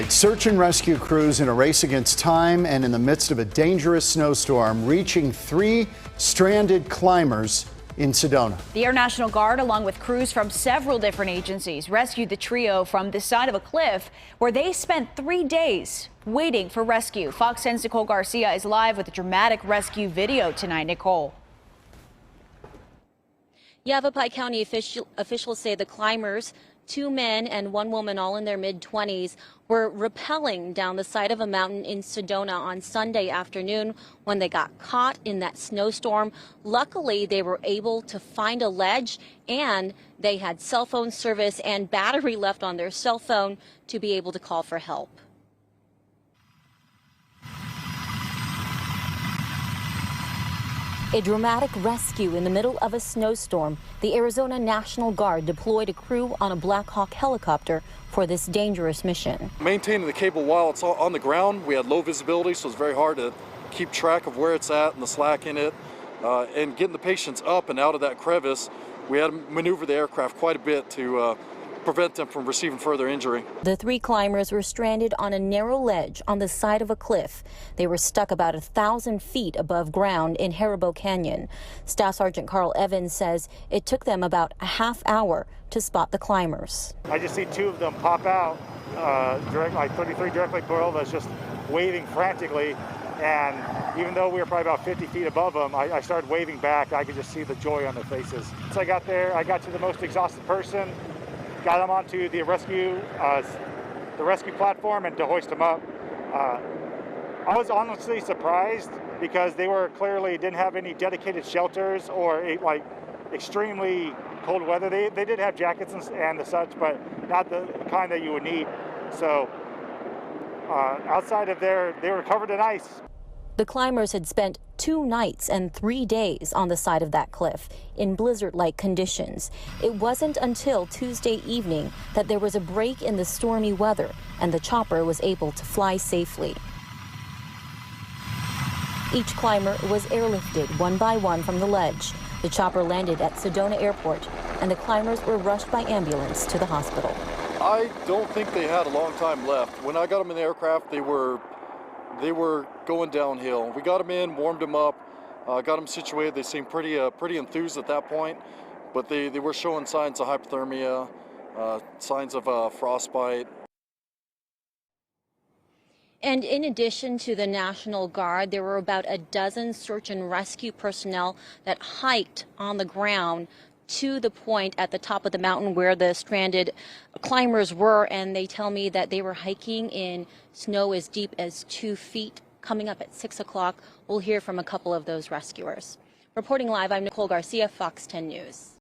Search and rescue crews in a race against time and in the midst of a dangerous snowstorm, reaching 3 stranded climbers in Sedona. The Air National Guard, along with crews from several different agencies, rescued the trio from the side of a cliff where they spent 3 days waiting for rescue. Fox 10's Nicole Garcia is live with a dramatic rescue video tonight. Nicole. Yavapai County officials say the climbers, 2 men and 1 woman, all in their mid-20s, were rappelling down the side of a mountain in Sedona on Sunday afternoon when they got caught in that snowstorm. Luckily, they were able to find a ledge, and they had cell phone service and battery left on their cell phone to be able to call for help. A dramatic rescue in the middle of a snowstorm. The Arizona National Guard deployed a crew on a Black Hawk helicopter for this dangerous mission. Maintaining the cable while it's on the ground, we had low visibility, so it's very hard to keep track of where it's at and the slack in it. And getting the patients up and out of that crevice, we had to maneuver the aircraft quite a bit to prevent them from receiving further injury. The 3 climbers were stranded on a narrow ledge on the side of a cliff. They were stuck about 1,000 feet above ground in Haribo Canyon. Staff Sergeant Carl Evans says it took them about a half hour to spot the climbers. I just see 2 of them pop out, like 33 directly below us, just waving frantically. And even though we were probably about 50 feet above them, I started waving back. I could just see the joy on their faces. So I got there, I got to the most exhausted person, got them onto the rescue platform and to hoist them up. I was honestly surprised because they were clearly didn't have any dedicated shelters or like extremely cold weather. They did have jackets and the such, but not the kind that you would need. So outside of there, they were covered in ice. The climbers had spent 2 nights and 3 days on the side of that cliff in blizzard-like conditions. It wasn't until Tuesday evening that there was a break in the stormy weather and the chopper was able to fly safely. Each climber was airlifted one by one from the ledge. The chopper landed at Sedona Airport and the climbers were rushed by ambulance to the hospital. I don't think they had a long time left. When I got them in the aircraft, they were going downhill. We got them in, warmed them up, got them situated. They seemed pretty enthused at that point, but they were showing signs of hypothermia, signs of frostbite. And in addition to the National Guard, there were about a dozen search and rescue personnel that hiked on the ground to the point at the top of the mountain where the stranded climbers were, and they tell me that they were hiking in snow as deep as 2 feet. Coming up at 6 o'clock, we'll hear from a couple of those rescuers. Reporting live, I'm Nicole Garcia, Fox 10 News.